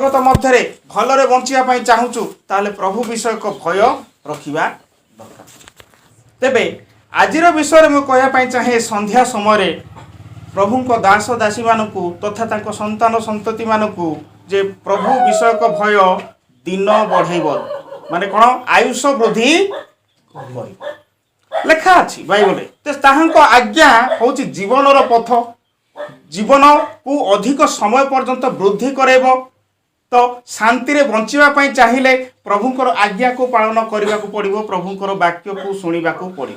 जगत मध्य भलरे बंचिया चाहूँ ताहले प्रभु विषयक भय रखा दरकार। तेबे आजिर विषय में कहवाई चाहे संध्या समय प्रभु को दास दासी मानू तथा तांको संतान संतति मानू जे प्रभु विषयक भय दिन बढ़ेब माने कौन आयुष वृद्धि लेखा अच्छी बाइबल आज्ञा हूँ जीवन पथ जीवन को अधिक समय पर्यंत वृद्धि करेब तो शांति रे बंचिबा चाहिए प्रभुंकर आज्ञा को पालन करने को पड़ो प्रभुंकर वाक्य को शुणा पड़ो।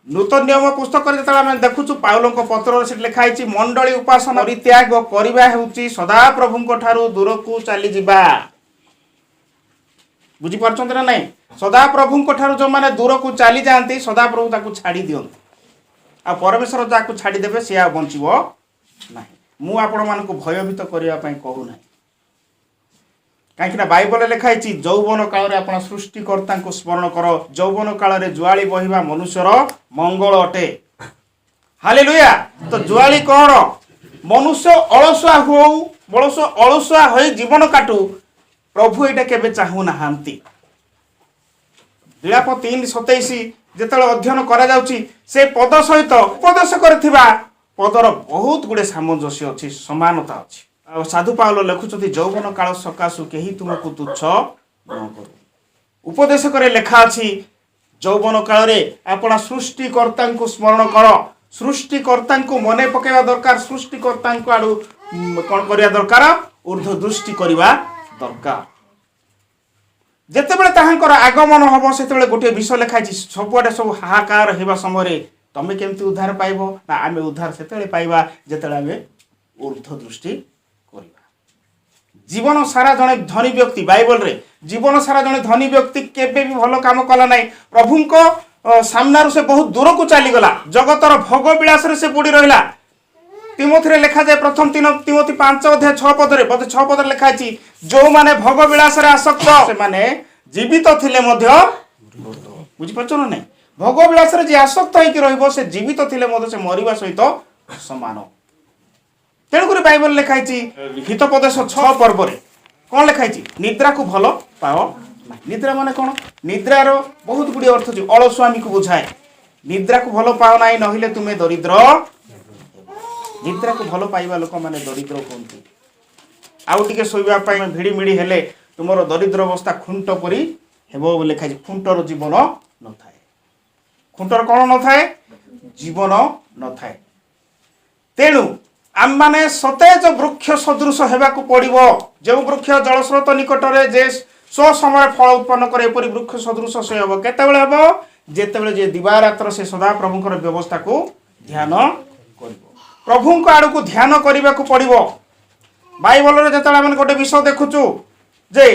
नूतन नियम पुस्तक जो देखुचु पाउल पत्र से लिखाई मंडली उपासना परित्याग करवा हेउची सदा प्रभु ठारू दूर को चली जावा। बुझीपार ना नहीं सदा प्रभु ठारू जो मैंने दूर को चली जाती सदा प्रभु ताकू छाड़ी दियंती आ परमेश्वर जाकू छाड़ीदेवे सी आ बंचब ना। मु आपण मान भयभीत करने कहूना कहीं बाइबल लिखाई जौवन काल में आप सृष्टिकर्ता को स्मरण कर जौवन काल में जुआली बहिबा मनुष्यर मंगल अटे। हालेलुया। तो जुआली कौन मनुष्य अलसुआ हो अलसुआ हो जीवन काटू प्रभु ये केबे चाहू नाहांती। विलाप 3:27 जिते अध्ययन करा जाउची से पद सहित उपदेश करथिबा पदर बहुत गुड़े सामंजस्य अच्छी समानता अच्छी। साधु पाउल लिखुं जौवन काल सकाशु कहीं तुमको तुच्छ न करू। उपदेश करे लेखा अच्छी जौवन काल में आपण सृष्टिकर्ता को स्मरण कर सृष्टिकर्ता को मन पकेवा दरकार सृष्टिकर्ता आड़ू कौन करवा दरकार ऊर्ध्व दृष्टि करवा दरकार। जितेबाला ताहांकर आगमन हम से गोटे विषय लिखाई सबुआडे सब हाहाकार होगा समय तमें केमती उद्धार पाइब ना आम उद्धार से पाइबा जिते आम ऊर्ध्व दृष्टि जीवन सारा जड़े धनी व्यक्ति बाइबल रे जीवन सारा जड़े धनी व्यक्ति केबे भी भल काम कला ना प्रभु को सामना से बहुत दूर को चलीगला जगतर भोग विलास से बुड़ी रहा। तिमोथी लिखा जाए प्रथम तिमोथी 5:6 बोधे 6 पद लिखाई जो माने भोग विलास आसक्त से माने जीवित थिले बुझीपार ना नहीं भोग विलास जी आसक्त हो जीवित थिले से मरिबा सहित समान। तेणुक बाइबल लिखाई हितोपदेश 6 पर्व कौन लिखाई निद्रा को भल पाओ। निद्रा माने कौन निद्रार बहुत गुड़ी अर्थ अच्छी अलस्वामी को बुझाए निद्रा को भल पाओ ना नहिले तुम्हें दरिद्र। निद्रा को भल पाइबा लोक मैंने दरिद्र कहते आउ टे शोवाई भिड़ी मिड़ी हेले तुम दरिद्र अवस्था खुंट परी हेबो लिखाई खुंटर जीवन न थाए खुंटर कौन न थाए जीवन न थाए। तेणु आम माने सतेज वृक्ष सदृश होगाक पड़ो जो वृक्ष जलस्रोत निकट में जे स्व समय फल उत्पन्न करे एपरी वृक्ष सदृश से हम केतबेले हम जेतेबेले जे दिवारात्र से सदा प्रभुंकर व्यवस्था को ध्यान करिवो प्रभु आड़ को ध्यान करने को पड़ो। बाइबल जो गोटे विषय देखुचु जे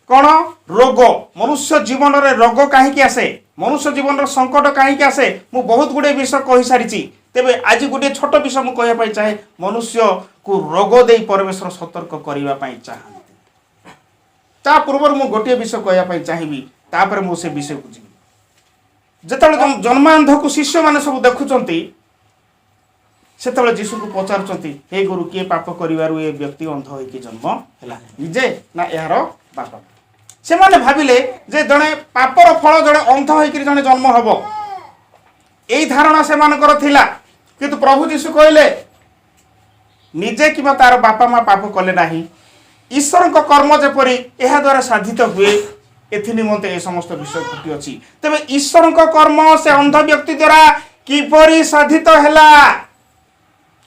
कौन रोग मनुष्य जीवन में रोग कहीं आसे मनुष्य जीवन संकट कहीं आसे मु बहुत गुड़े विषय कही सारी तेबे आज गोटे छोट विषय मुझे कहवाई चाहे मनुष्य को रोग दे परमेश्वर सतर्क करने चाहते ता पूर्व मुझे गोटे विषय कहवाई चाहिए तापर मुझे विषय को जी जिते जन्मांध को शिष्य मैंने सब देखुंट से जीशु को पचारुंट हे गुरु किए पाप करू ये व्यक्ति अंध हो जन्म है निजे ना यार बापा से मैंने भाविले जे जड़े पापर फल जड़े अंध हो जड़े जन्म हम यही धारणा से थिला किंतु प्रभु जीशु कहले निजे कि तार बापा माँ पाप कले ना ईश्वर कर्म जेपरी यह द्वारा साधित हुए एथि निमंते ए समस्त विषय घटी अच्छी तेरे ईश्वर कर्म से अंध व्यक्ति द्वारा किपरि साधित हैला।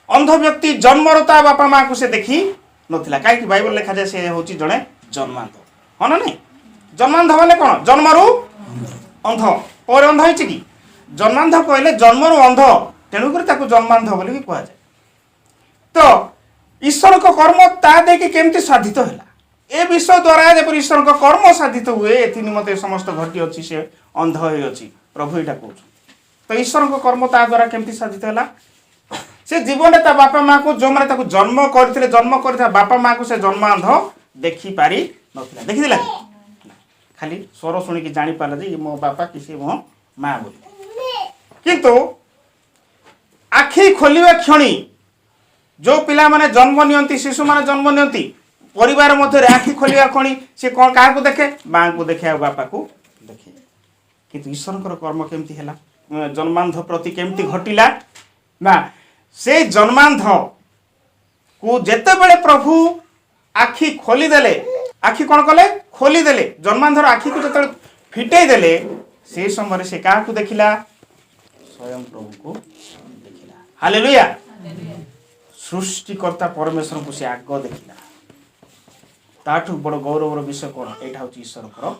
अंध व्यक्ति जन्मर ता बापा माँ को से देखी नथिला कहीं बाइबल लिखा जाए से हूँ जड़े जन्मांध हाँ ना नहीं जन्मांध माने कौन जन्मरू अंध पर अंध हो जन्मांध कहले जन्मरू अंध तेणुक जन्मांध बोली कह जाए। तो ईश्वर को कर्म ता देखी केमती साधित है ए विषय द्वारा जब ईश्वर को कर्म साधित हुए एथि निमंते समस्त घटी अच्छी से अंध हो प्रभु यहाँ कह तो ईश्वर को कर्म ता द्वारा केमती साधित है से जीवन ता बापा माँ को जो मैंने जन्म करते जन्म कर बापा माँ को से जन्मांध देखी पारि नथिला देखी खाली स्वर शुणिकी जापारा जे मो बापा किसी मो माँ बोली किंतु आखि खोलिया क्षणी जो पिला माने जन्म नियंती शिशु माने जन्म नियंती परिवार मध्य आखि खोलिया खणी से कौन क्या देखे माँ को देखे बापा को देखे किंतु ईश्वर कर्म केमती है जन्मांध प्रति केमती घटिला ना से जन्मांध को जेते बड़े प्रभु आखि खोलीदेले आखि कौन कले खोलीदेले जन्मांधर आखि को जो फिटे देले से समय से क्या देखिला स्वयं प्रभु को देखिला हालेलुया सृष्टिकर्ता परमेश्वर को से आग देखिला ताठू बड़ गौरवर विषय कौन यहाँ हूँ ईश्वर कर्म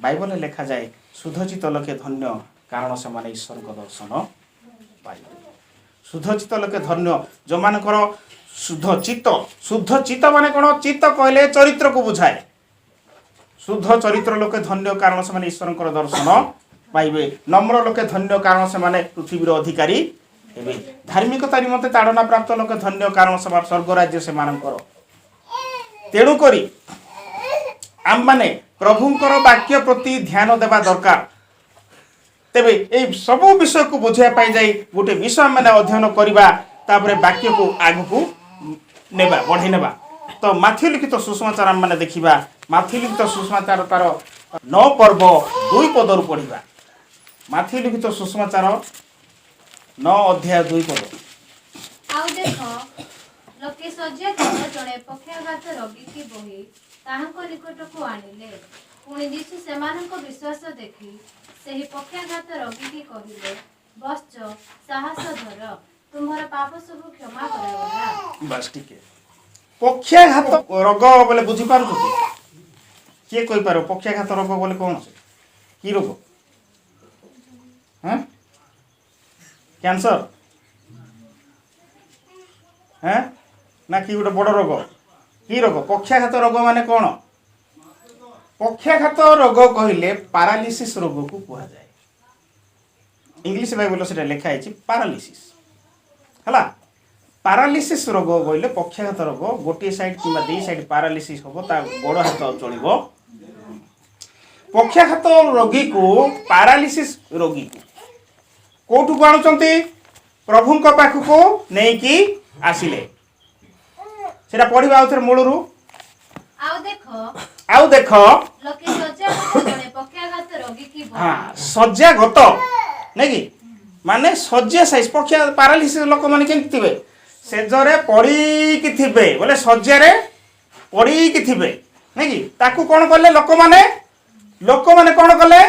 बाइबल लिखा जाए शुद्धचित लोके धन्य कारण से माने ईश्वर दर्शन पाइबे शुद्धचित लोके धन्य जो मानकर शुद्ध चित्त माने कौन चित्त कहले चरित्र को बुझाए शुद्ध चरित्र लोके धन्य कारण से माने ईश्वर दर्शन पाइबे नम्र लोके धन्य कारण से माने पृथ्वीर अधिकारी हेबे धार्मिकता निमंते ताड़ना प्राप्त लोके धन्य कारण से स्वर्ग राज्य से मानकर तेणुक आम माने प्रभुंकर वाक्य प्रति ध्यान देवा दरकार तेबे ए सबु विषय को बुझाई जाई गोटे विषय मैंने अध्ययन करवा तापर वाक्य को आग को नेबा बढ़े नेबा तो माथि लिखित सुसमाचार आम मैंने देखा माथि लिखित सुसमाचार तार 9 पर्व 2 पदर पढ़ा माथि लिखित सुसमाचार 9 अध्याय 2 पद लोके सज्जा कर जड़े पक्षाघात रोगी की बही ताहांको निकट को आनिले पुणी यीशु सेमानक विश्वास देखि सेही पक्षाघात रोगी की कहिले बस्च साहस धर तुम्हारा पाप सब क्षमा करागला बस ठीक है पक्षाघात रोग बोले बुझी पारु किए कोई पारो पक्षाघात रोग बोले कौन से की रोग हैं कैंसर हैं ना कि गोटे बड़ रोग कि रोग पक्षाघात रोग माने कौन पक्षाघात रोग कहले पारालिसिस रोग को कहा जाए इंग्लिश बाइबल से लिखा है पारालिसिस है पारालिसिस रोग कहले पक्षाघात रोग गोटे साइड कि दी साइड पारालिसिस हम गोड़ हाथ चलो पक्षाघात रोगी को पारालिसिस रोगी को कौटू को आणुचंती प्रभु पाख को नहीं आसिले सेटा पढ़िबा आउथर मूलरू आउ देख लोके सज्जा कर जड़े पक्षाघात रोगी की हां सज्जागत नहीं कि माने सज्जा साइज पक्षा पारालिसिस लोक माने केमति थिबे सेजरे पड़ी कि थिबे बोले सज्जारे पड़ी कि थिबे नहीं कि ताकू कोन करले लोक माने कोन करले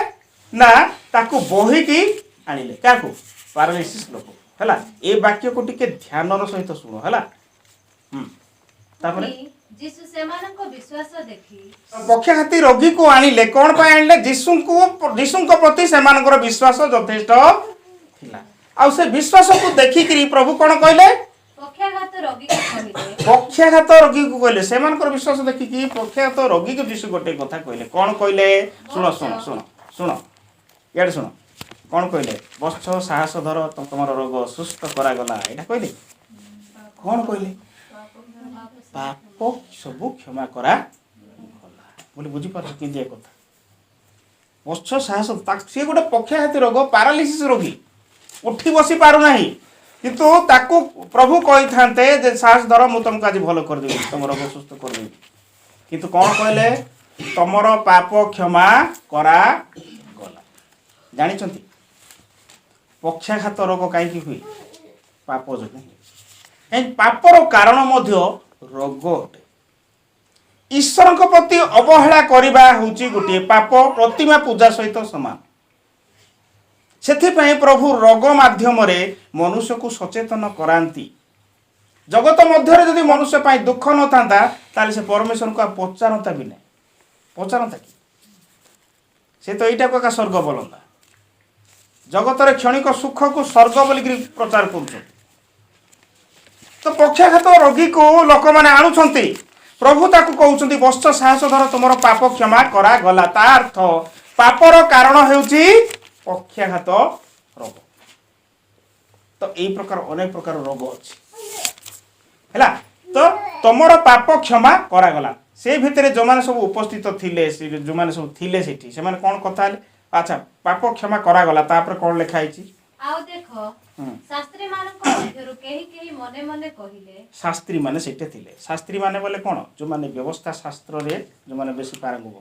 ना ताकू बोही की आनिले काकू पारालिसिस लोक हला ए वाक्य को टिके ध्यान सहित शुणु हला यीशु सेमानक विश्वास देखि पक्षाघाती रोगी को आनिले कौन पाए आनिले यीशु को प्रति सेमानकर विश्वास यथेष्ट थिला आ से विश्वास को देखि करी प्रभु कौन कहले पक्षाघात रोगी को कहिले पक्षाघात रोगी को कहले सेमानकर विश्वास देखि कि पक्षाघात रोगी को यीशु गोटे कथा कहले कौन कहले सुनो यार सुनो कौन कहले बस्छ साहस धर तुमर रोग सुस्त करा गला एटा कहले कौन कहले पाप सब क्षमा करा बोले बुझी पार कि दिया कथा बस्छ साहस सी गोटे पक्षाघाती रोग पारालिसिस रोगी उठी बसी पारु नाही किंतु ताकू प्रभु कही थांते जे साहस धर मु तुमको आज भल कर देबी तुम रोग सुस्त कर देबी किंतु कौन कहले तुमर पाप क्षमा करा गला जानिछंती पक्षाघात रोग कहीं हुए पाप जो पापर कारण मध्य रोग अटे ईश्वर प्रति अवहेला करवा हूँ गोटे पाप प्रतिमा पूजा सहित सामान से प्रभु रोग माध्यम मनुष्य को सचेतन कराती जगत मध्य यदि मनुष्य पाई दुख न था से परमेश्वर को पचारता भी नहीं पचारता कि से तो यहाँ को स्वर्ग बोलता जगतर क्षणिक सुख को स्वर्ग बोलिक प्रचार कर तो पक्षाघात रोगी को लोक मैंने आणुंट प्रभु ताकू कहते बस्छ साहस धर तुम पाप क्षमा करा गला ता अर्थ पापर कारण होउची पक्षाघात रोग तो यही प्रकार अनेक प्रकार रोग अच्छी है तो तुमर पाप क्षमा करा गला से भितर जो मैंने सब उपस्थित थिले जो मैंने सब थिले सेठी से माने कौन कथा अच्छा पाप क्षमा करा गला तापर कौन लिखा है आउ देखो शास्त्री मानक ମଧ୍ୟରୁ କେହି କେହି ମନେ ମନେ କହିଲେ शास्त्री माने सेटे थिले शास्त्री माने बोले कौन जो माने व्यवस्था शास्त्र रे जो माने बेसी पारंगम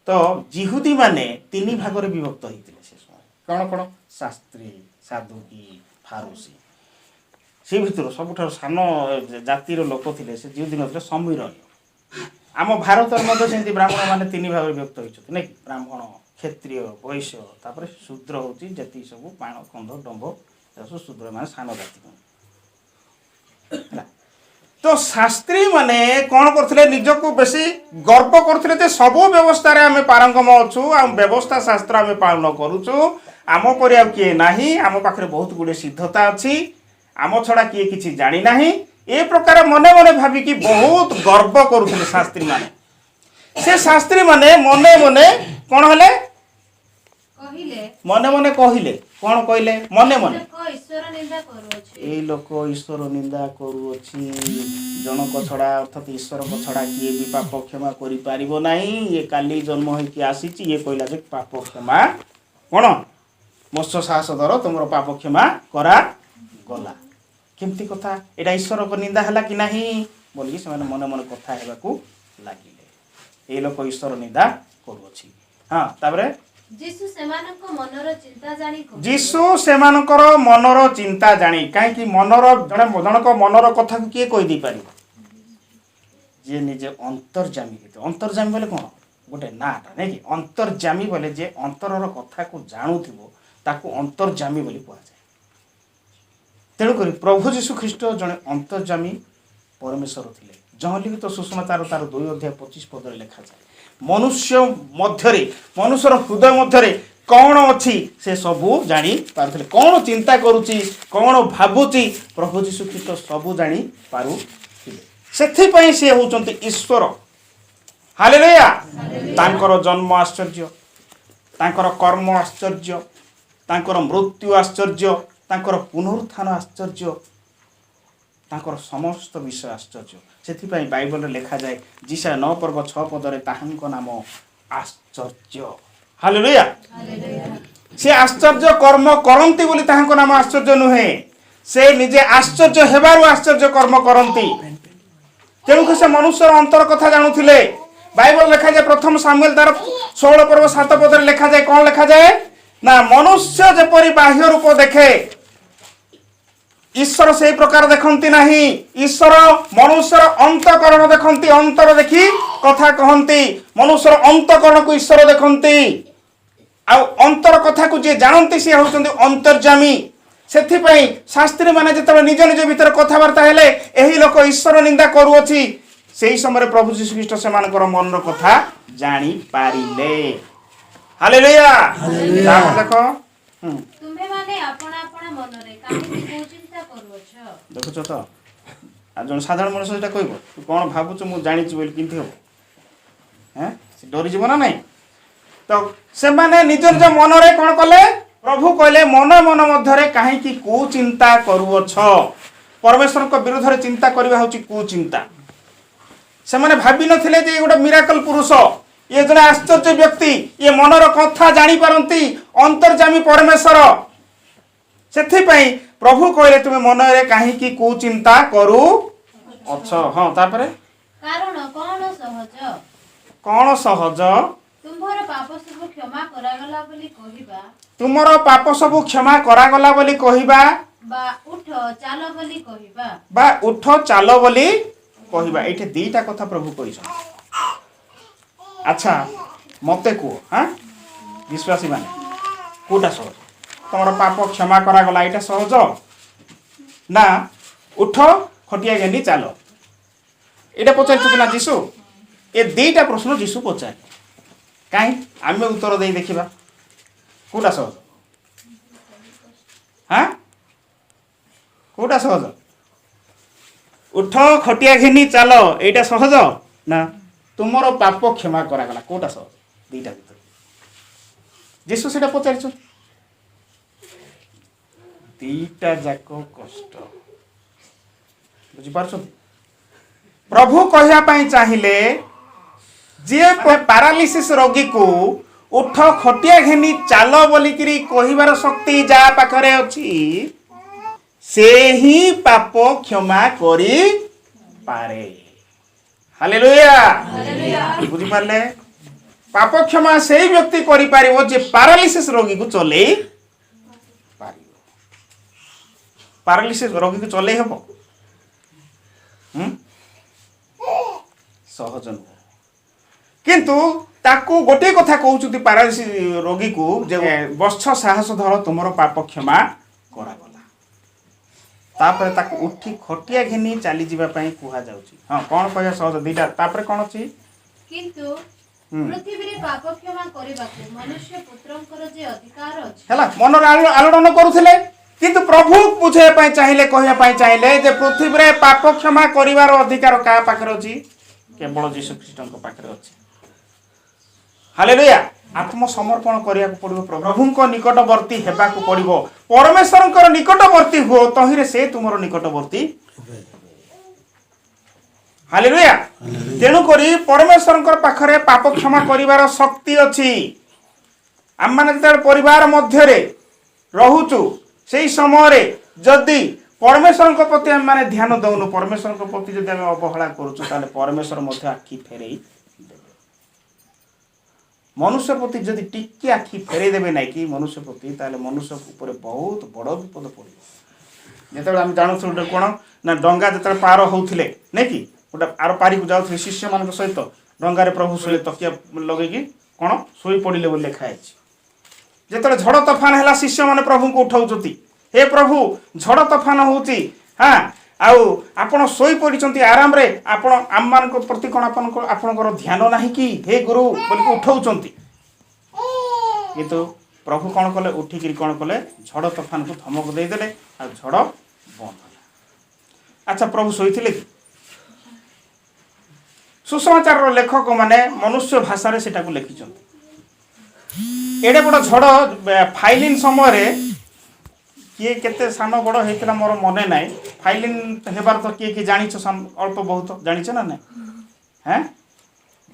तो जिहुदी माने तीन भाग रे विभक्त होइतिले से समय कौन कौन शास्त्री साधुकी फारूसी से भितर सबुठार सान जातिर लोक थिले से जिहुदी नथिले समीरणीय आम भारत मध्य सेमती ब्राह्मण माने तीन भाग रे विभक्त होइछथि नै ब्राह्मण क्षत्रिय वैश्य तापर शूद्र होची जति सब पाण कंध डंभ सब शूद्र माने सान जाति तो शास्त्री माने कौन करथिले निजको बेसी गर्व करथिले जे सब व्यवस्था रे हमें पारंगम अछु हम व्यवस्था शास्त्र हमें पालन करूछु आम परिया किए नाही आम पाखरे बहुत गुडे सिद्धता अछि आम छडा किए किछि जानि नाही ए प्रकार मने मने भाबी कि बहुत गर्व करूथिले शास्त्री माने से शास्त्री माने मने मने कोन हले କହିଲେ मने मने कहिले कोन कहिले मने मने ଲୋକ ଈଶ୍ୱର ନିନ୍ଦା କରୁଅଛି ए लोक ईश्वर निंदा करूअछि जनक छड़ा अर्थात ईश्वर को छड़ा किए भी पाप क्षमा करि पारिबो नाही ये काली जन्म होई कि आसीची ये कहला जे पाप क्षमा कोन मत्स्य साहस धर तुमरो पाप क्षमा करा गला केमती कथा एटा ईश्वर को निंदा हला कि नाही बोली से माने मने मने कथा हेबा को लागिले ए लोक ईश्वर निंदा करूअछि हां ताबरे ଯୀଶୁ ସେମାନଙ୍କ ମନର ଚିନ୍ତା ଜାଣି କହିଲେ, जीशु सेमानकर मनर चिंता जानी कहीं मनर जड़े जनक मनर कथा को किए कही पार जे निजे अंतर्जामी अंतर्जामी बोले कौन गोटे नाटा नहीं कि अंतर्जामी बोले जे अंतरर कथा को जानूथिबो ताकू अंतर्जामी बोली कहा जाए तेणुक प्रभु जीशु ख्रीस्ट जड़े अंतर्जामी परमेश्वर थिले जहाँ लिखित सुसमाचार तार 2 अध्याय 25 पद लिखा जाए मनुष्य मध्यरे मनुष्यर हृदय मध्यरे कौन अच्छी से सबू जानी पारुथिले कौन चिंता करुची कौन भाबुची प्रभु जीशु ख्रीस्ट सबू जानी पारुथिले सेथिपई से होचंती ईश्वर हालेलुया तांकर जन्म आश्चर्य तांकर कर्म आश्चर्य तांकर मृत्यु आश्चर्य तांकर पुनरुत्थान आश्चर्य तांकर समस्त विषय आश्चर्य सेथिपई बाइबल लिखा जाए जिसा 9 पर्व 6 पदरे ताहांको नाम आश्चर्य हालेलुया से आश्चर्य कर्म करंती बोली ताहांको नाम आश्चर्य नुहे से निजे आश्चर्य हेबारु आश्चर्य कर्म करंती तेणुक से मनुष्यर अंतर कथा जानुथिले बाइबल लिखा जाए प्रथम सामुएल तार 16 पर्व 7 पदरे लिखा जाए कौन लिखा जाए ना मनुष्य जेपरि बाह्य रूप देखे ईश्वर से प्रकार देखती नहीं ईश्वर मनुष्यर अंतकरण देखती अंतर देखी कथा कहती मनुष्यर अंतकरण को ईश्वर देखती अंतर कथा को जे जानती सी होचंती अंतर्जामी सेथिपई शास्त्री माने जेतबे निज निज भीतर कथावार्ता हेले एही लोक ईश्वर निंदा करूअछि सेही समय प्रभु जीशु ख्रीस्ट सेमानकर मनर कथा जानी पारिले हालेलुया देखो ତୁମ୍ଭେ ମାନେ ଆପଣା ଆପଣା ମନରେ କାହିଁକି କୁଚିନ୍ତା କରୁଅଛ? ଦେଖୁଛ ତ ଆଉ ଜଣେ ସାଧାରଣ ମଣିଷ ସେଟା କହିବ ତୁ କ'ଣ ଭାବୁଛୁ ମୁଁ ଜାଣିଛି ବୋଲି କେମିତି ହବ ସେ ଡରିଯିବ ନା ନାହିଁ ତ ସେମାନେ ନିଜ ନିଜ ମନରେ କ'ଣ କଲେ ପ୍ରଭୁ କହିଲେ ମନ ମନ ମଧ୍ୟରେ କାହିଁକି କୁଚିନ୍ତା କରୁଅଛ ପରମେଶ୍ୱରଙ୍କ ବିରୁଦ୍ଧରେ ଚିନ୍ତା କରିବା ହେଉଛି କୁଚିନ୍ତା ସେମାନେ ଭାବି ନଥିଲେ ଯେ ଗୋଟେ ମିରାକଲ ପୁରୁଷ ये जड़े आश्चर्य व्यक्ति ये मनर कथा जानी पारंती अंतर्जामी परमेश्वर सेथिपई प्रभु कहले तुम मन रे काहे की कुचिंता करू अच्छा हां तापरे कारण कौन सहज तुमर पाप सब क्षमा करागला बोली कहबा बा उठ चाल बोली कहबा एठे दीटा कथा प्रभु कहिसन अच्छा मते को हाँ विश्वासी माने कोटा सहज तुम पाप क्षमा करागला यहाँ सहज ना उठ खटिया गेंडी चल यहाँ पचार ना जीशु ये दीटा प्रश्न जीशु पचार कहीं आम उत्तर दे देखा कोटा सहज हाँ कोटा सहज उठ खटिया घिनी चल यहाँ सहज ना तुमर पाप क्षमा करागला कोटा सहज दीटा भीतर जीशु से पचार दीटा जाक कष्ट बुझीपार प्रभु कहवाई चाहिए जे पारालिसिस रोगी को उठ खटिया घिनी चाल बोलिकी कहबार शक्ति जा पाखरे अच्छी से ही पाप क्षमा करी पारे। हालेलुया बुझी पारले पाप क्षमा से ही व्यक्ति करि पारिबो जे पैरालिसिस रोगी को चले पारिबो। पैरालिसिस रोगी को चले हेबो सहज नुह किंतु ताकू गोटे कथा कहउछुती पैरालिसिस रोगी को जे बच्छ साहस धर तुमरो पाप क्षमा करा गला तापर ताकू उठी खटिया घेनी चली जीवा पई कुहा जाउची। हां कोन कहया सहज दीटा तापर कोन अछि किंतु पृथ्वी रे पाप क्षमा करबाकू मनुष्य पुत्रंकर जे अधिकार अछि हला मन आलोड़न करूथिले किंतु प्रभु बुझे पई चाहिले कहया पई चाहिले जे पृथ्वी रे पाप क्षमा करिवार अधिकार का पाखरे अछि केवल यीशु ख्रीष्टन को पाखरे अछि। हालेलुया आत्म समर्पण करिया को पड़िबो प्रभुंको निकटवर्ती हेबा को पड़िबो परमेश्वरंकर निकटवर्ती हो तहिरे से तुमरो निकटवर्ती। हालेलुया तेणु करी परमेश्वरंकर पाखरे पाप क्षमा करिवार शक्ति अछि। आम माने जते परिवार मध्य रे रहूचु सेही समय रे जदि परमेश्वरंकर प्रति हम माने ध्यान दउनु परमेश्वरंकर प्रति जदि हम अवहेला करूचु ताले परमेश्वर मध्य आखि फेरेई मनुष्य प्रति जदि टिके आखि फेरे देबे नै कि मनुष्य प्रति ताले मनुष्य ऊपर बहुत बड़ विपद पड़िबो। जेतेबे हम जानुछु उडे कोन ना डंगा जेतेबे पार होउथिले नै कि उडा आरो पारी को जाउथिले शिष्य मानक सहित डंगा रे प्रभु सोले तकिया लगै कि कोन सोई पडिले बोल लेखा अछि। जेतेबे झड़ तूफान हला शिष्य माने प्रभु को उठाउचती हे प्रभु झड़ तूफान होउची हां आउ आपण सोई पडिचंती आराम रे आपण आम मान को प्रति कोन आपनकर ध्यान नाही कि हे गुरु बोल को उठाउचंती किंतु प्रभु कोन कले उठी कि कोन कले झड़ तूफान को धमक दे देले आ झड़ बंद होला। अच्छा प्रभु सोईथिले कि सुसमाचार रो लेखक माने मनुष्य भाषा रे सेटा को लिखिचंती एडे बड़ झड़ फाइलिन समय रे किए केते सान बड़ हेतला मोर मने नाइ फाइलिन हेबार तो किए कि जानिछ अल्प बहुत जानिछ ना नै हैं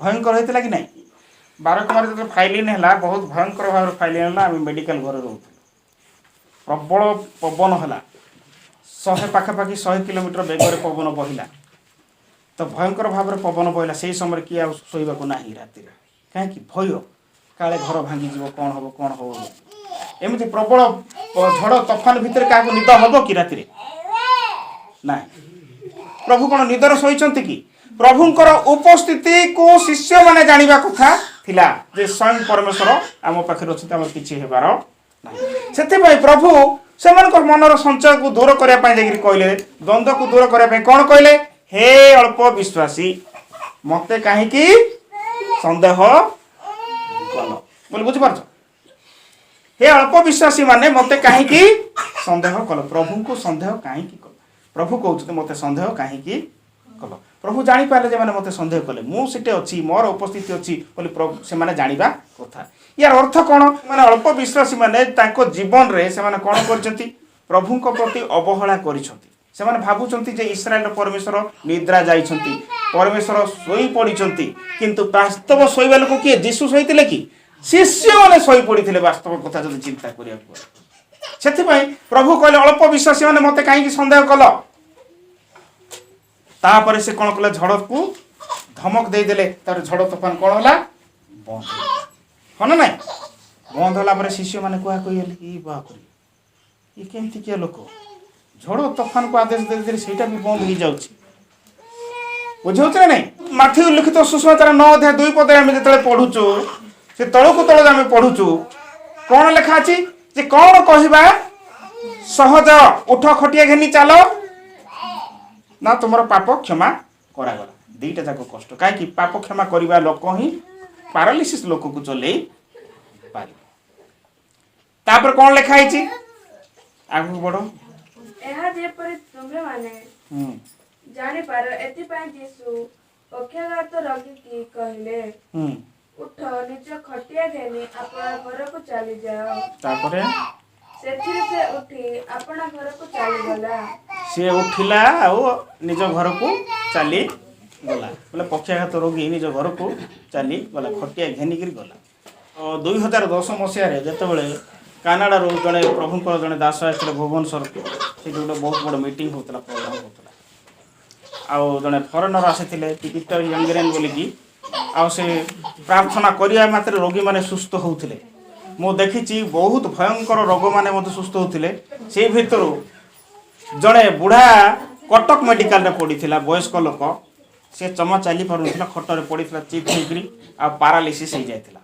भयंकर हेतला कि नै 12 कुमार जब फाइलिन हला बहुत भयंकर भाव फाइलिन हला हम मेडिकल घर रहू प्रबल पवन हला 100 पाखा पाखी 100 किलोमीटर बेगर पवन बहिला तो भयंकर भाव रे पवन बहिला सेही समय कि आ सोइबा को नाही राति रे काहे कि भय काले घर भांगी जीवो कोन होबो एमती प्रबल झड़ तूफान भितर का निद हम कि राति ना प्रभु कौन निदर शोचंती कि प्रभुंकर उपस्थिति को शिष्य माने जानिबा कथा थिला जे स्वयं परमेश्वर आम पाखरे अछि त किछि हेबार नाही सेते भाई प्रभु सेमानकर मनर संचय को दूर करिया पय जेगिरि कहले द्वंद्व को दूर करिया पय कोन कहले हे अल्प विश्वासी मते काहे कि संदेह कलो बोल बुझ पारछ हे अल्प विश्वासी माने मते काहे कि संदेह कलो प्रभु को संदेह काहे कि कलो प्रभु कहउछते मते संदेह काहे कि कलो प्रभु जानि पाले जे माने मते संदेह कले मु सिटे अछि मोर उपस्थिति अछि बोली प्रभु से माने जानिबा कथा यार अर्थ कोन माने अल्प विश्वासी माने ताको जीवन रे से माने कोन करचंती प्रभु को प्रति अवहेला करिसंती से माने भाबुचंती जे इस्राएल परमेश्वर निद्रा जाइछंती परमेश्वर सोई पडिचंती किंतु वास्तव सोइबा लोक के यीशु सहितले कि शिष्य माने सोई पडिथिले वास्तव कथा जदि चिंता करिया सेथि पई प्रभु कहले अल्प विश्वासी माने मते काहे कि संदेह कलो तापर से कोन कले झड़ को धमक दे देले तार झड़ तूफान कोन होला बंद होना नै बंद होला पर शिष्य माने कोहा कहिले ई बा करी ई केमति के लोक झड़ तूफान को आदेश दे दे सेटा भी बंद हो जाउची बुझौछ नै माथि लिखित सुसमाचार 9 अध्याय 2 पद हम जेतले पढुचो से तळ को तळ हम पढुचु कोन लेखा अछि जे कोन कहिबा सहज उठ खटिया घेनी चलो ना तुमरो पाप क्षमा करा गला दीटा जाको कष्ट काहे कि पाप क्षमा करिबा लोक ही पैरालिसिस लोक को चले पारि तापर कोन लेखा आइची आगु बडो एहा जे पर तुमरे माने जानि पार एति पय यीशु पक्षाघात रोगी की कहले उठ निज खटिया घेनी अपना घर को चली जाओ तापरे सेथिरे से उठी अपना घर को चली गला से उठिला आ निज घर को चली गला बोले पक्षाघात रोगी निज घर को चली गला खटिया घेनी गिर गला 2010 मसिया रे जते बेले କାନାଡ଼ାରୁ ଜଣେ ପ୍ରଭୁଙ୍କର ଜଣେ ଦାସ ଆସିଥିଲେ ଭୁବନେଶ୍ୱର। ସେଠି ଗୋଟେ ବହୁତ ବଡ଼ ମିଟିଂ ହେଉଥିଲା, ପ୍ରୋଗ୍ରାମ ହେଉଥିଲା। ଆଉ ଜଣେ ଫରେନର ଆସିଥିଲେ ପିଟର ୟଙ୍ଗରେନ୍ ବୋଲିକି। ଆଉ ସେ ପ୍ରାର୍ଥନା କରିବା ମାତ୍ରେ ରୋଗୀମାନେ ସୁସ୍ଥ ହେଉଥିଲେ। ମୁଁ ଦେଖିଛି ବହୁତ ଭୟଙ୍କର ରୋଗମାନେ ମଧ୍ୟ ସୁସ୍ଥ ହେଉଥିଲେ। ସେଇ ଭିତରୁ ଜଣେ ବୁଢ଼ା କଟକ ମେଡ଼ିକାଲରେ ପଡ଼ିଥିଲା, ବୟସ୍କ ଲୋକ। ସେ ଜମା ଚାଲି ପାରୁନଥିଲା, ଖଟରେ ପଡ଼ିଥିଲା ଚିପ୍ ହେଇକରି, ଆଉ ପାରାଲିସିସ୍ ହେଇଯାଇଥିଲା।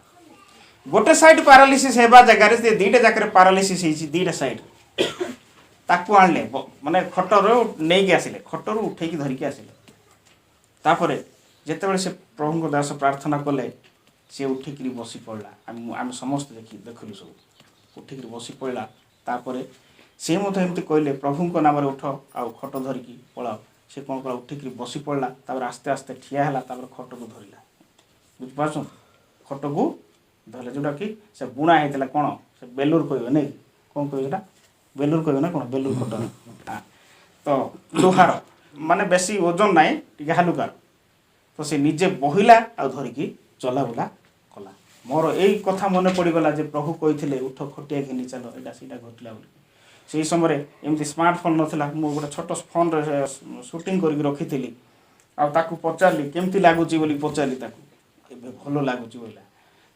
ଗୋଟେ ସାଇଡ୍ ପାରାଲିସିସ୍ ହେବା ଜାଗାରେ ସେ ଦୁଇଟା ଜାଗାରେ ପାରାଲିସିସ୍ ହେଇଛି, ଦୁଇଟା ସାଇଡ୍। ତାକୁ ଆଣିଲେ, ମାନେ ଖଟରୁ ନେଇକି ଆସିଲେ, ଖଟରୁ ଉଠେଇକି ଧରିକି ଆସିଲେ। ତାପରେ ଯେତେବେଳେ ସେ ପ୍ରଭୁଙ୍କ ଦାସ ପ୍ରାର୍ଥନା କଲେ, ସେ ଉଠିକିରି ବସି ପଡ଼ିଲା। ଆମେ ସମସ୍ତେ ଦେଖିଲୁ ସବୁ, ଉଠିକିରି ବସି ପଡ଼ିଲା। ତାପରେ ସେ ମଧ୍ୟ ଏମିତି କହିଲେ, ପ୍ରଭୁଙ୍କ ନାମରେ ଉଠ, ଆଉ ଖଟ ଧରିକି ପଳାଅ। ସେ କ'ଣ କଲା, ଉଠିକିରି ବସି ପଡ଼ିଲା। ତାପରେ ଆସ୍ତେ ଆସ୍ତେ ଠିଆ ହେଲା। ତାପରେ ଖଟକୁ ଧରିଲା। ବୁଝିପାରୁଛନ୍ତି, ଖଟକୁ ଧରିଲେ, ଯେଉଁଟାକି ସେ ବୁଣା ହେଇଥିଲା। କ'ଣ ସେ ବେଲୁର କହିବେ ନାଇଁ, କ'ଣ କହିବେ ସେଟା, ବେଲୁର କହିବେ ନା କ'ଣ, ବେଲୁର ଖଟ। ତ ଲୁହାର, ମାନେ ବେଶୀ ଓଜନ ନାହିଁ, ଟିକେ ହାଲୁକାର। ତ ସେ ନିଜେ ବହିଲା ଆଉ ଧରିକି ଚଲାବୁଲା କଲା। ମୋର ଏଇ କଥା ମନେ ପଡ଼ିଗଲା ଯେ ପ୍ରଭୁ କହିଥିଲେ ଉଠ ଖଟିଆ ଘେନି ଚାଲ, ଏଇଟା ସେଇଟା ଘଟିଲା ବୋଲି। ସେହି ସମୟରେ ଏମିତି ସ୍ମାର୍ଟଫୋନ୍ ନଥିଲା। ମୁଁ ଗୋଟେ ଛୋଟ ଫୋନ୍ରେ ସୁଟିଂ କରିକି ରଖିଥିଲି। ଆଉ ତାକୁ ପଚାରିଲି କେମିତି ଲାଗୁଛି ବୋଲି ପଚାରିଲି ତାକୁ। ଏବେ ଭଲ ଲାଗୁଛି ବୋଇଲା।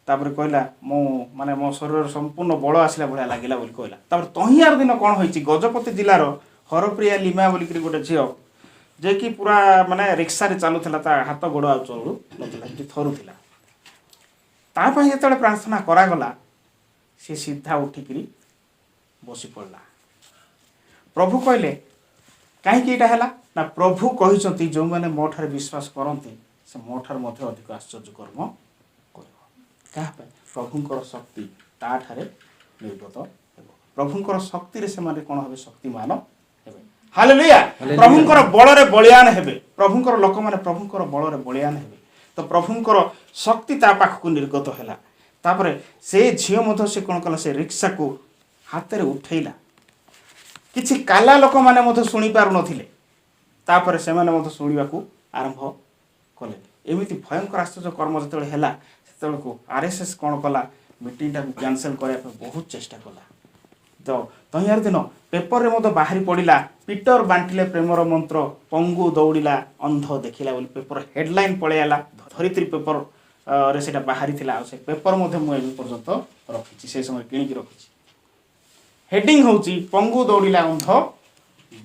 ତାପରେ କହିଲା ମୁଁ ମାନେ ମୋ ଶରୀରରେ ସମ୍ପୂର୍ଣ୍ଣ ବଳ ଆସିଲା ଭଳିଆ ଲାଗିଲା ବୋଲି କହିଲା। ତାପରେ ତହିଁଆର ଦିନ କ'ଣ ହୋଇଛି, ଗଜପତି ଜିଲ୍ଲାର ହରପ୍ରିୟା ଲିମା ବୋଲିକିରି ଗୋଟେ ଝିଅ, ଯିଏକି ପୁରା ମାନେ ରିକ୍ସାରେ ଚାଲୁଥିଲା, ତା ହାତ ଗୋଡ଼ ଆଉ ଚଳୁ ନଥିଲା, ସେଠି ଥରୁଥିଲା। ତା ପାଇଁ ଯେତେବେଳେ ପ୍ରାର୍ଥନା କରାଗଲା, ସେ ସିଧା ଉଠିକିରି ବସି ପଡ଼ିଲା। ପ୍ରଭୁ କହିଲେ କାହିଁକି ଏଇଟା ହେଲା ନା, ପ୍ରଭୁ କହିଛନ୍ତି ଯେଉଁମାନେ ମୋ ଠାରେ ବିଶ୍ୱାସ କରନ୍ତି ସେ ମୋ ଠାରୁ ମଧ୍ୟ ଅଧିକ ଆଶ୍ଚର୍ଯ୍ୟ କର୍ମ କରିବ। କାହା ପାଇଁ? ପ୍ରଭୁଙ୍କର ଶକ୍ତି ତାଠାରେ ନିର୍ଗତ ହେବ। ପ୍ରଭୁଙ୍କର ଶକ୍ତିରେ ସେମାନେ କ'ଣ ହେବେ, ଶକ୍ତିମାନ ହେବେ। ହାଲେଲୁୟା। ପ୍ରଭୁଙ୍କର ବଳରେ ବଳିୟାନ ହେବେ। ପ୍ରଭୁଙ୍କର ଲୋକମାନେ ପ୍ରଭୁଙ୍କର ବଳରେ ବଳିୟାନ ହେବେ। ତ ପ୍ରଭୁଙ୍କର ଶକ୍ତି ତା ପାଖକୁ ନିର୍ଗତ ହେଲା। ତାପରେ ସେ ଝିଅ ମଧ୍ୟ ସେ କ'ଣ କଲା, ସେ ରିକ୍ସାକୁ ହାତରେ ଉଠେଇଲା। କିଛି କାଲା ଲୋକମାନେ ମଧ୍ୟ ଶୁଣି ପାରୁନଥିଲେ। ତାପରେ ସେମାନେ ମଧ୍ୟ ଶୁଣିବାକୁ ଆରମ୍ଭ କଲେ। ଏମିତି ଭୟଙ୍କର ଆଶ୍ଚର୍ଯ୍ୟ କର୍ମ ଯେତେବେଳେ ହେଲା, ସେତେବେଳକୁ RSS କ'ଣ କଲା, ମିଟିଂଟାକୁ କ୍ୟାନସେଲ୍ କରିବା ପାଇଁ ବହୁତ ଚେଷ୍ଟା କଲା। ତ ତହିଁଆର ଦିନ ପେପରରେ ମଧ୍ୟ ବାହାରି ପଡ଼ିଲା, ପିଟର ବାଣ୍ଟିଲେ ପ୍ରେମର ମନ୍ତ୍ର, ପଙ୍ଗୁ ଦୌଡ଼ିଲା, ଅନ୍ଧ ଦେଖିଲା ବୋଲି ପେପର ହେଡ଼ଲାଇନ୍ ପଳେଇ ଆଇଲା। ଧରିତ୍ରୀ ପେପରରେ ସେଇଟା ବାହାରିଥିଲା। ଆଉ ସେ ପେପର ମଧ୍ୟ ମୁଁ ଏବେ ପର୍ଯ୍ୟନ୍ତ ରଖିଛି, ସେ ସମୟରେ କିଣିକି ରଖିଛି। ହେଡ଼ିଂ ହେଉଛି ପଙ୍ଗୁ ଦୌଡ଼ିଲା, ଅନ୍ଧ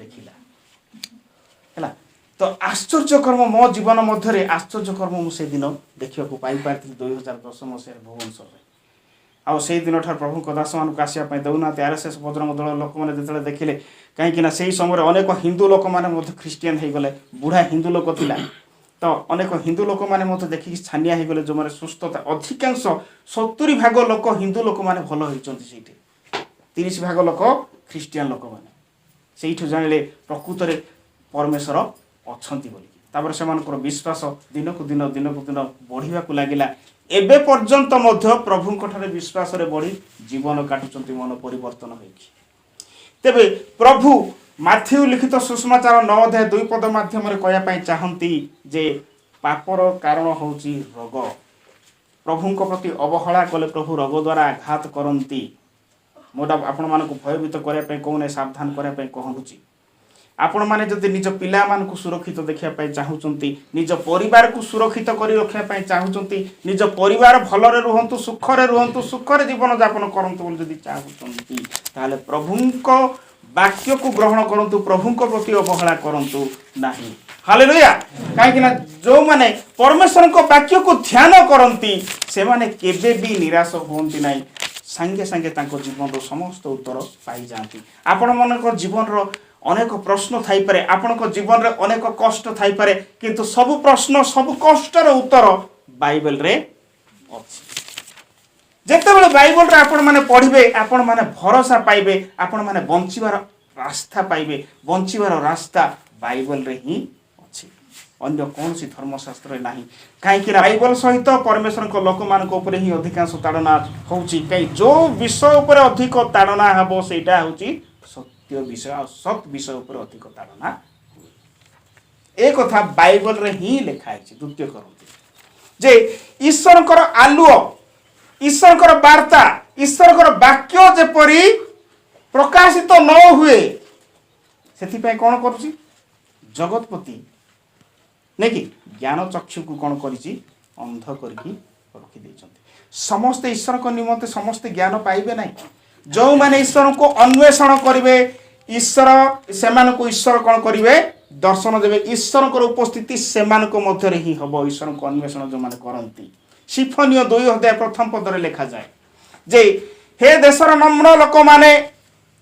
ଦେଖିଲା। ହେଲା। ତ ଆଶ୍ଚର୍ଯ୍ୟକର୍ମ ମୋ ଜୀବନ ମଧ୍ୟରେ ଆଶ୍ଚର୍ଯ୍ୟକର୍ମ ମୁଁ ସେଦିନ ଦେଖିବାକୁ ପାଇପାରିଥିଲି 2010 ମସିହାରେ ଭୁବନେଶ୍ୱରରେ। ଆଉ ସେଇ ଦିନଠାରୁ ପ୍ରଭୁଙ୍କ ଦାସମାନଙ୍କୁ ଆସିବା ପାଇଁ ଦେଉନାହାନ୍ତି। RSS ବଜରଙ୍ଗ ଦଳ ଲୋକମାନେ ଯେତେବେଳେ ଦେଖିଲେ, କାହିଁକିନା ସେହି ସମୟରେ ଅନେକ ହିନ୍ଦୁ ଲୋକମାନେ ମଧ୍ୟ ଖ୍ରୀଷ୍ଟିଆନ ହେଇଗଲେ। ବୁଢ଼ା ହିନ୍ଦୁ ଲୋକ ଥିଲା। ତ ଅନେକ ହିନ୍ଦୁ ଲୋକମାନେ ମଧ୍ୟ ଦେଖିକି ଛାନିଆ ହେଇଗଲେ, ଯେଉଁମାନେ ସୁସ୍ଥତା, ଅଧିକାଂଶ 70 ଭାଗ ଲୋକ ହିନ୍ଦୁ ଲୋକମାନେ ଭଲ ହେଇଛନ୍ତି ସେଇଠି, 30 ଭାଗ ଲୋକ ଖ୍ରୀଷ୍ଟିଆନ ଲୋକମାନେ। ସେଇଠୁ ଜାଣିଲେ ପ୍ରକୃତରେ ପରମେଶ୍ୱର ଅଛନ୍ତି ବୋଲି। ତାପରେ ସେମାନଙ୍କର ବିଶ୍ୱାସ ଦିନକୁ ଦିନ ବଢ଼ିବାକୁ ଲାଗିଲା। ଏବେ ପର୍ଯ୍ୟନ୍ତ ମଧ୍ୟ ପ୍ରଭୁଙ୍କ ଠାରେ ବିଶ୍ୱାସରେ ବଢ଼ି ଜୀବନ କାଟୁଛନ୍ତି, ମନ ପରିବର୍ତ୍ତନ ହୋଇକି। ତେବେ ପ୍ରଭୁ ମାଥ୍ୟୁ ଲିଖିତ ସୁସମାଚାର 9 ଅଧ୍ୟାୟ 2 ପଦ ମାଧ୍ୟମରେ କହିବା ପାଇଁ ଚାହାନ୍ତି ଯେ ପାପର କାରଣ ହେଉଛି ରୋଗ। ପ୍ରଭୁଙ୍କ ପ୍ରତି ଅବହେଳା କଲେ ପ୍ରଭୁ ରୋଗ ଦ୍ୱାରା ଆଘାତ କରନ୍ତି। ମୁଁ ଆପଣମାନଙ୍କୁ ଭୟଭୀତ କରିବା ପାଇଁ କହୁନି, ସାବଧାନ କରିବା ପାଇଁ କହୁଛି। ଆପଣମାନେ ଯଦି ନିଜ ପିଲାମାନଙ୍କୁ ସୁରକ୍ଷିତ ଦେଖିବା ପାଇଁ ଚାହୁଁଛନ୍ତି, ନିଜ ପରିବାରକୁ ସୁରକ୍ଷିତ କରି ରଖିବା ପାଇଁ ଚାହୁଁଛନ୍ତି, ନିଜ ପରିବାର ଭଲରେ ରୁହନ୍ତୁ, ସୁଖରେ ଜୀବନଯାପନ କରନ୍ତୁ ବୋଲି ଯଦି ଚାହୁଁଛନ୍ତି, ତାହେଲେ ପ୍ରଭୁଙ୍କ ବାକ୍ୟକୁ ଗ୍ରହଣ କରନ୍ତୁ, ପ୍ରଭୁଙ୍କ ପ୍ରତି ଅବହେଳା କରନ୍ତୁ ନାହିଁ। ହାଲେଲୁୟା। କାହିଁକିନା ଯେଉଁମାନେ ପରମେଶ୍ୱରଙ୍କ ବାକ୍ୟକୁ ଧ୍ୟାନ କରନ୍ତି ସେମାନେ କେବେ ବି ନିରାଶ ହୁଅନ୍ତି ନାହିଁ। ସାଙ୍ଗେ ସାଙ୍ଗେ ତାଙ୍କ ଜୀବନର ସମସ୍ତ ଉତ୍ତର ପାଇଯାଆନ୍ତି। ଆପଣମାନଙ୍କ ଜୀବନର ଅନେକ ପ୍ରଶ୍ନ ଥାଇପାରେ, ଆପଣଙ୍କ ଜୀବନରେ ଅନେକ କଷ୍ଟ ଥାଇପାରେ, କିନ୍ତୁ ସବୁ ପ୍ରଶ୍ନ, ସବୁ କଷ୍ଟର ଉତ୍ତର ବାଇବେଲରେ ଅଛି। ଯେତେବେଳେ ବାଇବେଲରେ ଆପଣମାନେ ପଢ଼ିବେ, ଆପଣମାନେ ଭରସା ପାଇବେ, ଆପଣମାନେ ବଞ୍ଚିବାର ରାସ୍ତା ପାଇବେ। ବଞ୍ଚିବାର ରାସ୍ତା ବାଇବେଲରେ ହିଁ ଅଛି, ଅନ୍ୟ କୌଣସି ଧର୍ମଶାସ୍ତ୍ରରେ ନାହିଁ। କାହିଁକିନା ବାଇବେଲ ସହିତ ପରମେଶ୍ୱରଙ୍କ ଲୋକମାନଙ୍କ ଉପରେ ହିଁ ଅଧିକାଂଶ ତାଡ଼ନା ହେଉଛି। କାହିଁ ଯେଉଁ ବିଷୟ ଉପରେ ଅଧିକ ତାଡ଼ନା ହେବ ସେଇଟା ହେଉଛି ସତ୍ୟ ବିଷୟ, ଆଉ ସତ୍ ବିଷୟ ଉପରେ ଅଧିକ ତାଡ଼ନା ହୁଏ। ଏ କଥା ବାଇବେଲରେ ହିଁ ଲେଖା ହେଇଛି। ଦ୍ୱିତୀୟ କରନ୍ତି ଯେ ଈଶ୍ୱରଙ୍କର ଆଲୁଅ, ଈଶ୍ୱରଙ୍କର ବାର୍ତ୍ତା ईश्वर वाक्य जेपरी प्रकाशित न हुए से कौन कर जगतपति नहीं कि ज्ञान चक्षु को कौन कर अंध करके रखी समस्ते ईश्वर को निमंते समस्ते ज्ञान पाइबे नहीं जो मैंने ईश्वर को अन्वेषण करेंगे ईश्वर से ईश्वर कौन करेंगे दर्शन देवे ईश्वर उपस्थिति से मध्य ही हम ईश्वर को अन्वेषण जो मैंने करती सिफनियो 2 अध्याय प्रथम पदरे लिखा जाए जे हे देशर नम्र लोक माने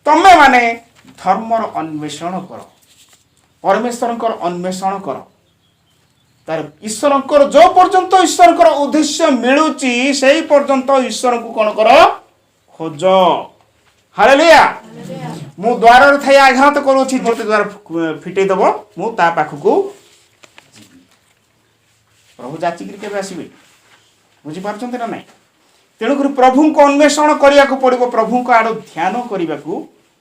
तमे माने धर्मर अन्वेषण कर परमेश्वर अन्वेषण कर तार ईश्वर जो पर्यंत ईश्वर उद्देश्य मिलूची से पर्यंत ईश्वर को कौन कर खोज हालेलुया मु द्वार थाई आघात करूची जो द्वार फिटे दब मु ता पाखकू प्रभु जाचिक केबे आसीबे बुझी पारछन्ते ना नहीं तेणुक प्रभु को अन्वेषण करिया को पड़िबो प्रभु को आड़ ध्यान करिया को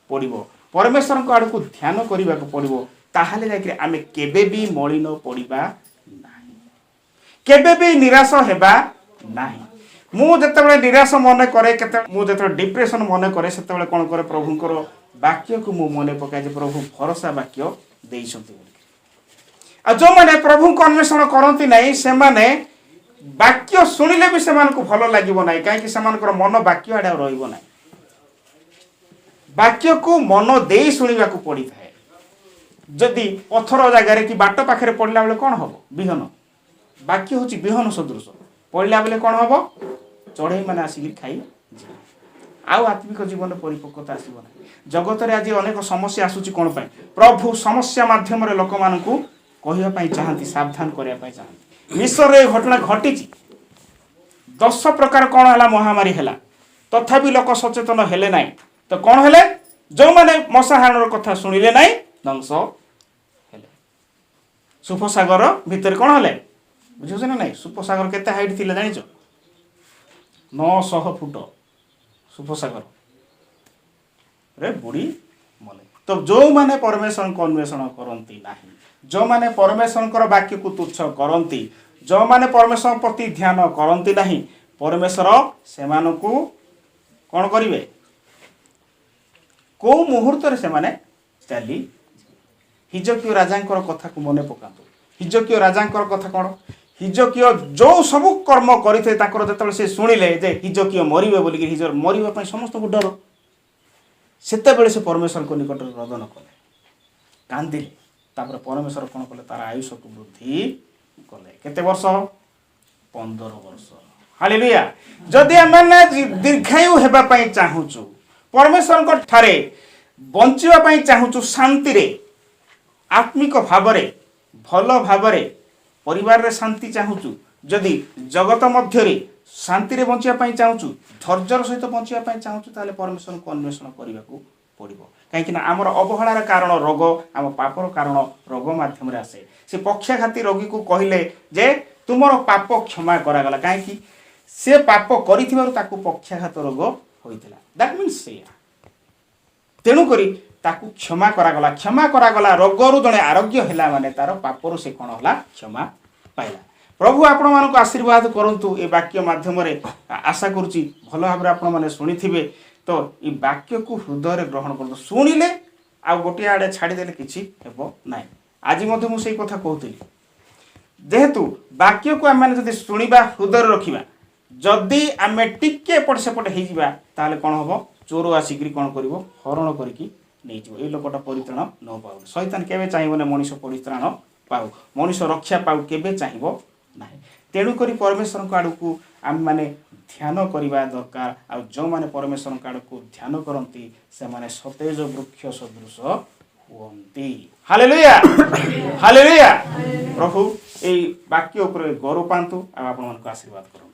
पड़िबो परमेश्वर को आड़ को ध्यान करिया को पड़िबो ताहाले जाकि आमे केबे भी मलिन पड़िबा नाही केबे भी निराश हेबा नाही मु जतबेले निराश मन करे केते मु जतबेले डिप्रेशन मन करे सेतबेले कोन करे प्रभुंकर वाक्य को मु मने पकाय जे प्रभु भरोसा वाक्य देइछन्ति आ जो माने प्रभु को अन्वेषण करंती नाही से माने वाक्य सुनिले भी से को भल लागिबो नाही काहे कि सेमानकर मन वाक्य आडा रहइबो नाही वाक्य को मन देई सुनिबा को पड़ी थाए जदि पथर जगह कि बाट पाखरे पड़ला बेले कौन हम विहन वाक्य हूँ विहन सदृश पड़ला बेले कौन हम चढ़ई मैंने आसिक खाई आउ आत्मिक जीवन परिपक्वता आसब ना जगत में आज अनेक समस्या आसूची कौन पाई प्रभु समस्या माध्यम लोक मान कहवाई चाहती सावधान करने चाहती मिश्र ये घटना घटी 10 प्रकार कौन है महामारी है तथापि लोक सचेतन हेले ना तो कौन हेले जो मैंने मशाहारण कथा शुणिले ना ध्वंस हेले सुफसागर भितर कौन हेले बुझे ना नहीं सुफसागर केते हाइट थिले जानिछ 900 फुट सुफसागर रे बुढ़ी मले तो जो माने परमेश्वर को अन्वेषण करती नहीं जो माने परमेश्वर वाक्य को तुच्छ करती जो माने परमेश्वर प्रति ध्यान करती नहीं परमेश्वर से कौन करिवे को मुहूर्त से माने चली हिजकियो राजांकर कथा को मने पकातु हिजकियो राजांकर कथा कौन हिजकियो जो सब कर्म करते जो से शुणिले जे हिजकियो मरवे बोलिक हिजर मरवा समस्त को डर सेते से परमेश्वर को निकट रोदन कले कांदिले तापर परमेश्वर कौन कले तार आयुष को वृद्धि कले केते वर्ष 15 वर्ष हालेलुया जदि आमे दीर्घायु हेबा पई चाहूचु परमेश्वर को ठारे बंचिबा पई चाहूचु शांति रे आत्मिक भावरे भल भावरे परिवार रे शांति चाहूचु जदि जगत मध्य रे शांति रे बंचिबा पई चाहूचु धैर्यर सहित बंचिबा पई चाहूचु ताले परमेश्वर को अन्वेषण करिबा को पड़िबो कहीं आमर अवहेलार कारण रोग आम पापर कारण रोग माध्यम आसे से पक्षाघाती रोगी को कहले जे तुमर पाप क्षमा करागला कहीं से पाप करिथिबारु ताकू पक्षाघात रोग होइतिला दैट मीन्स से तेणुक ताकू क्षमा करागला रोगरू जड़े आरोग्य है माने तार पापरू से कौन है क्षमा पाइला प्रभु आपण मानक आशीर्वाद करंतु ए वाक्य माध्यम आशा करुच्ची भल भाव आपण मैंने शुणी तो ये वाक्य को हृदय ग्रहण कर शुणिले आ गोटे आड़े छाड़देले किसी हेब ना आज मुझे कथा कहती जेहेतु वाक्य को आम मैंने शुणा हृदय रखा जदि आम टिके एपट सेपट हो कौन हम चोर आसिक कौन कर हरण करके नहीं जीव ये लोकटा परित्राण न पाऊ शैतान केबे चाहिए मनीष परित्राण पाऊ मनीष रक्षा पाऊ केबे चाहिए ना तेणुक परमेश्वर को आड़ को आम मैंने ध्यान करवा दरकार आ जो मैंने परमेश्वर आड़ को ध्यान करती से माने सतेज वृक्ष सदृश हुअन्ति हालेलुया हालेलुया प्रभु ए वाक्य उपर गौरव पांतु आ आपण आशीर्वाद करंतु।